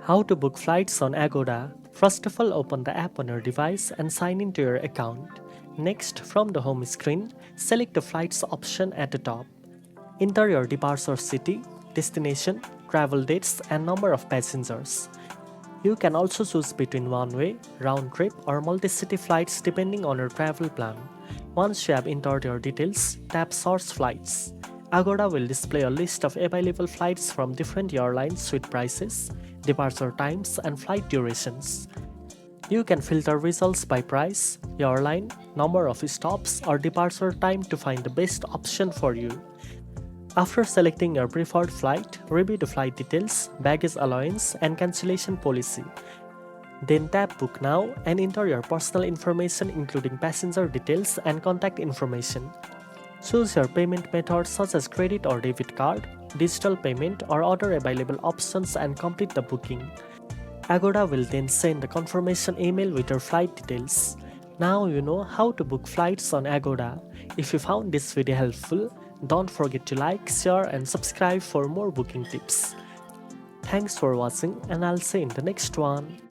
How to book flights on Agoda. First of all, open the app on your device and sign into your account. Next, from the home screen, select the flights option at the top. Enter your departure city, destination, travel dates, and number of passengers. You can also choose between one-way, round-trip, or multi-city flights depending on your travel plan. Once you have entered your details, tap Search Flights. Agoda will display a list of available flights from different airlines with prices, departure times, and flight durations. You can filter results by price, airline, number of stops, or departure time to find the best option for you. After selecting your preferred flight, review the flight details, baggage allowance, and cancellation policy. Then tap Book Now and enter your personal information including passenger details and contact information. Choose your payment method such as credit or debit card, digital payment, or other available options and complete the booking. Agoda will then send the confirmation email with your flight details. Now you know how to book flights on Agoda. If you found this video helpful, don't forget to like, share, and subscribe for more booking tips. Thanks for watching, and I'll see you in the next one.